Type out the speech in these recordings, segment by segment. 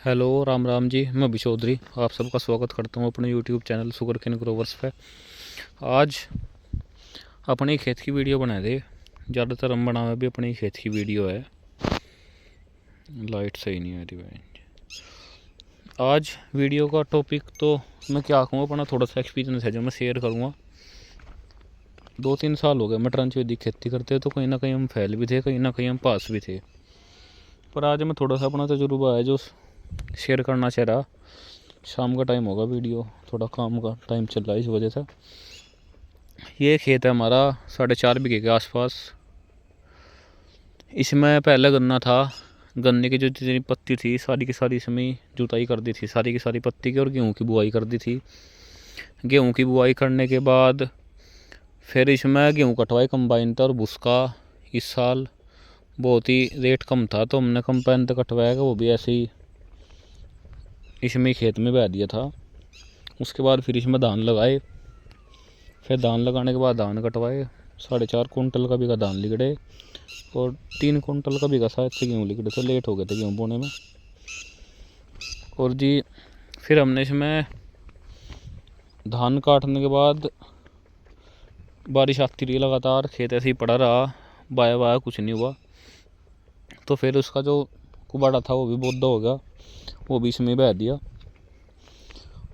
Hello Ram Ram ji. मैं अभी चौधरी आप सबका स्वागत करता हूँ अपने यूट्यूब चैनल सुगरकेन ग्रोवर्स पे। आज अपने खेत की वीडियो बना दे। ज़्यादातर हम बनावे भी अपने खेत की वीडियो है। लाइट सही नहीं आ रही भाई। आज वीडियो का टॉपिक तो मैं क्या कहूँ, अपना थोड़ा सा एक्सपीरियंस है जो मैं शेयर करूँगा। 2-3 साल हो गए मैं ट्रांसवेदी खेती करते, तो कहीं ना कहीं हम फैल भी थे, कहीं ना कहीं हम पास भी थे। पर आज मैं थोड़ा सा अपना तजुर्बा है जो शेयर करना चाह रहा। शाम का टाइम होगा, वीडियो थोड़ा काम का टाइम चल रहा है, इस वजह से। ये खेत है हमारा 4.5 बीघे के आसपास। इसमें पहले गन्ना था। गन्ने की जो जितनी पत्ती थी सारी की सारी इसमें जुताई कर दी थी, सारी की सारी पत्ती की, और गेहूँ की बुआई कर दी थी। गेहूँ की बुआई करने के बाद फिर इसमें गेहूँ कटवाए कंबाइन था, और भुसका इस साल बहुत ही रेट कम था तो हमने कंबाइन तो कटवाया, वो भी ऐसे ही इसमें खेत में बह दिया था। उसके बाद फिर इसमें धान लगाए, फिर धान लगाने के बाद धान कटवाए। 4.5 कुंटल का बीघा धान लिगड़े, और 3 कुंटल का बीघा शायद से गेहूँ लिगड़े थे। लेट हो गए थे गेहूँ बोने में। और जी फिर हमने इसमें धान काटने के बाद बारिश आती रही लगातार, खेत ऐसे ही पड़ा रहा, बाया वाया कुछ नहीं हुआ। तो फिर उसका जो कुबाड़ा था वो भी बौद्धा हो गया, वो भी इसमें बह दिया।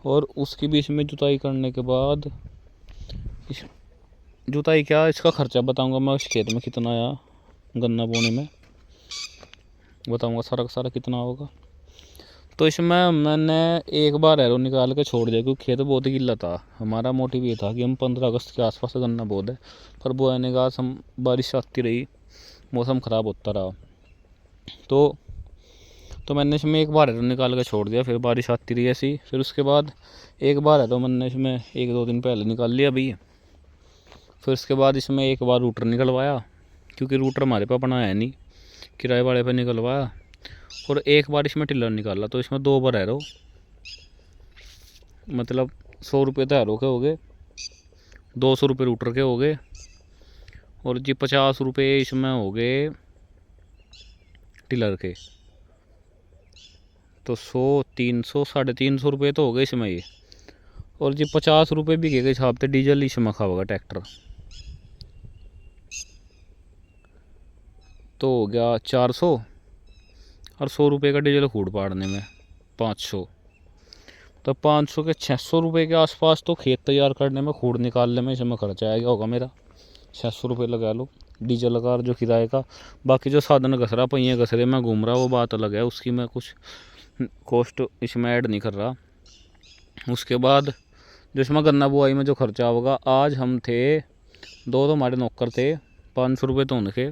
और उसकी भी इसमें जुताई करने के बाद इस जुताई क्या, इसका खर्चा बताऊंगा मैं, इस खेत में कितना आया गन्ना बोने में बताऊंगा सारा का सारा कितना होगा। तो इसमें मैंने एक बार एरो निकाल के छोड़ दिया, क्योंकि खेत बहुत ही गिल्ला था। हमारा मोटिव ये था कि हम 15 अगस्त के आसपास गन्ना बो दें, पर बोने का हम बारिश आती रही, मौसम ख़राब होता रहा। तो मैंने इसमें एक बार एरो निकाल के छोड़ दिया, फिर बारिश आती रही ऐसी। फिर उसके बाद एक बार एरो मैंने इसमें 1-2 दिन पहले निकाल लिया अभी। फिर उसके बाद इसमें एक बार रूटर निकलवाया, क्योंकि रूटर हमारे पास अपना है नहीं, किराए वाले पे निकलवाया। और एक बार इसमें टिलर निकाला, तो इसमें 2 बार एरो, मतलब 100 रुपये तो एरो के हो गए, 200 रुपये रूटर के हो गए, और जी 50 रुपये इसमें हो गए टिलर के। तो 100, 300, 350 रुपये तो हो गए इसमें ये। और जी 50 रुपये बीघे के हिसाब से डीजल इसमें खाओगा ट्रैक्टर, तो हो गया 400। और 100 रुपये का डीजल खूड़ पाड़ने में 500, तो 500 के 600 रुपये के आसपास तो खेत तैयार करने में, खूड़ निकालने में इसमें खर्चा आएगा होगा मेरा। 600 रुपये लगा लो डीजल का, जो किराए का। बाकी जो साधन घसरा, पहिए घसरे में घूम रहा, वो बात अलग है, उसकी मैं कुछ कॉस्ट इसमें ऐड नहीं कर रहा। उसके बाद जो इसमें गन्ना बुआई में जो खर्चा होगा, आज हम थे 2 तो हमारे नौकर थे, 500 रुपये तो उनके,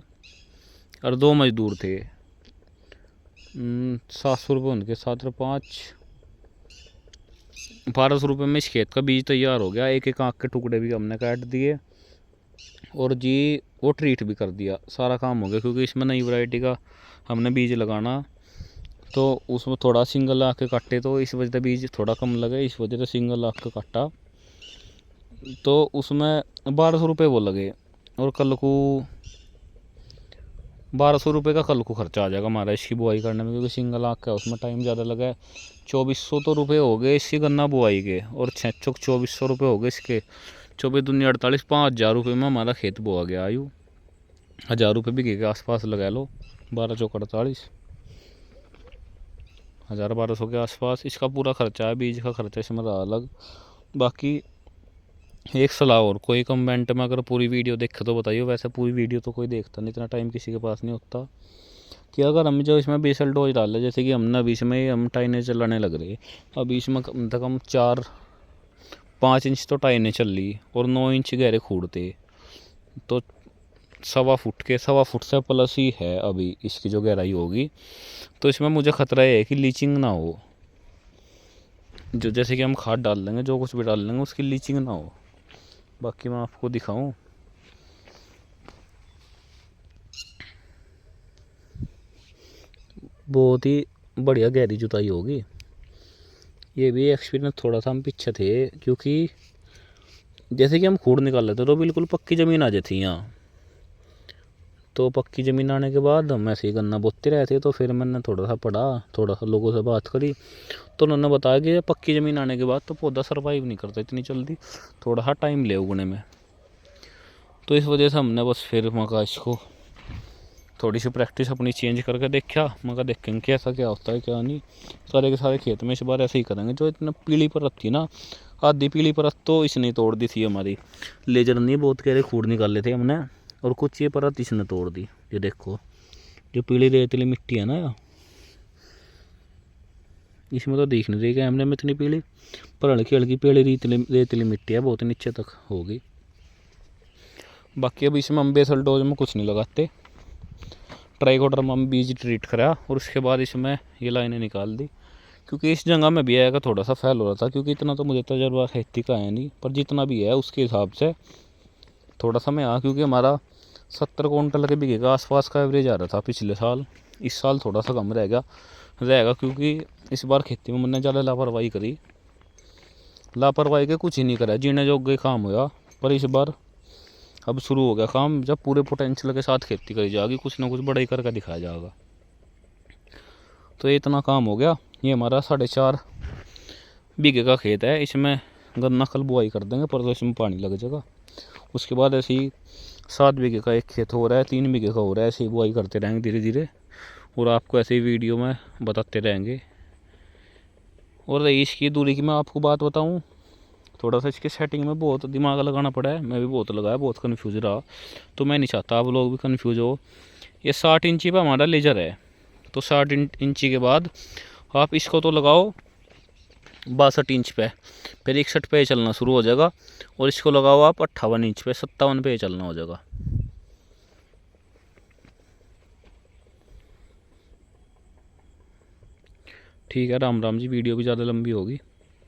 और 2 मजदूर थे, 700 रुपये उनके, 7 और 5 1200 रुपये में इस खेत का बीज तैयार हो गया। एक एक आँख के टुकड़े भी हमने काट दिए, और जी वो ट्रीट भी कर दिया, सारा काम हो गया। क्योंकि इसमें नई वैरायटी का हमने बीज लगाना, तो उसमें थोड़ा सिंगल आँख के काटे, तो इस वजह से बीज थोड़ा कम लगे, इस वजह से सिंगल आँख का काटा। तो उसमें 1200 रुपये वो लगे, और कल को 1200 रुपये का कल को खर्चा आ जाएगा हमारा इसकी बुआई करने में, क्योंकि सिंगल आँख का उसमें टाइम ज़्यादा लगा है। 2400 तो रुपये हो गए इसकी गन्ना बुआई के, और 6 चौक 2400 रुपये हो गए इसके। 24 दूनी 48, 5000 रुपये में हमारा खेत बोआ गया। आयु 1000 रुपये बीघे के आसपास लगा लो, 12 चौक 48, 1000-1200 के आसपास इसका पूरा खर्चा है। बीज का खर्चा इसमें रहा अलग। बाकी एक सलाह और, कोई कमेंट में अगर पूरी वीडियो देखे तो बताइए। वैसे पूरी वीडियो तो कोई देखता नहीं, इतना टाइम किसी के पास नहीं होता। कि अगर हम जो इसमें बेसल डोज डाले, जैसे कि हमने अभी इसमें हम टाइने चलाने लग रहे, अभी इसमें कम से कम 4-5 इंच तो टाइने चल रही, और 9 इंच गहरे खूड़ते, तो 1.25 फुट से प्लस ही है अभी इसकी जो गहराई होगी। तो इसमें मुझे खतरा है कि लीचिंग ना हो, जो जैसे कि हम खाद डाल देंगे, जो कुछ भी डाल देंगे, उसकी लीचिंग ना हो। बाकी मैं आपको दिखाऊं, बहुत ही बढ़िया गहरी जुताई होगी। ये भी एक्सपीरियंस थोड़ा सा हम पीछे थे, क्योंकि जैसे कि हम खूड़ निकाल लेते तो बिल्कुल पक्की ज़मीन आ जाती यहाँ, तो पक्की ज़मीन आने के बाद हम ऐसे ही गन्ना बोते रहे थे। तो फिर मैंने थोड़ा सा पढ़ा, थोड़ा सा लोगों से बात करी, तो उन्होंने बताया कि पक्की ज़मीन आने के बाद तो पौधा सर्वाइव नहीं करता इतनी जल्दी, थोड़ा सा टाइम ले उगने में। तो इस वजह से हमने बस फिर मका इसको थोड़ी सी प्रैक्टिस अपनी चेंज करके देखा। मगर देखेंगे कि ऐसा क्या होता है क्या नहीं। सारे के सारे खेत में इस बार ऐसे ही करेंगे। जो इतना पीली परत थी ना, आधी पीली परत तो इसने तोड़ दी थी हमारी, लेजर नहीं बहुत गहरे खूड निकाले थे हमने, और कुछ ये परत इसने तोड़ दी। ये देखो, जो पीली रेतीली मिट्टी है ना यार, इसमें तो दिख नहीं रही कैमरे में इतनी पीली, पर हल्की हल्की पीली रेतीली मिट्टी है, बहुत नीचे तक होगी। बाकी अब इसमें हम बेसल डोज में कुछ नहीं लगाते, ट्राइकोडर्मा हम बीज ट्रीट करा और उसके बाद इसमें ये लाइनें निकाल दी। क्योंकि इस जगह में भी आएगा थोड़ा सा फैल हो रहा था, क्योंकि इतना तो मुझे तजर्बा खेती का है नहीं, पर जितना भी है उसके हिसाब से थोड़ा सा मैं क्योंकि हमारा 70 क्विंटल के बीघे का आसपास का एवरेज आ रहा था पिछले साल। इस साल थोड़ा सा कम रहेगा क्योंकि इस बार खेती में मैंने ज़्यादा लापरवाही करी। लापरवाही के कुछ ही नहीं करा, जीने जोगे काम हुआ। पर इस बार अब शुरू हो गया काम, जब पूरे पोटेंशियल के साथ खेती करी जाएगी, कुछ ना कुछ बड़ा ही करके दिखाया जाएगा। तो ये इतना काम हो गया। ये हमारा 4.5 बीघे का खेत है, इसमें गन्ना कल बुआई कर देंगे, पर तो इसमें पानी लग जाएगा। उसके बाद ऐसे ही 7 बीघे का एक खेत हो रहा है, 3 बीघे का हो रहा है, ऐसे ही बुआई करते रहेंगे धीरे धीरे, और आपको ऐसे ही वीडियो में बताते रहेंगे। और रही इसकी दूरी की मैं आपको बात बताऊँ, थोड़ा सा इसकी सेटिंग में बहुत दिमाग लगाना पड़ा है, मैं भी बहुत लगाया, बहुत कन्फ्यूज रहा। तो मैं नहीं चाहता आप लोग भी कन्फ्यूज हो। ये 60 इंची पर हमारा लेजर है, तो 60 इंची के बाद आप इसको तो लगाओ 62 इंच पे, फिर 61 पे चलना शुरू हो जाएगा, और इसको लगाओ आप 58 इंच पे, 57 पे चलना हो जाएगा। ठीक है, राम राम जी, वीडियो भी ज़्यादा लंबी होगी।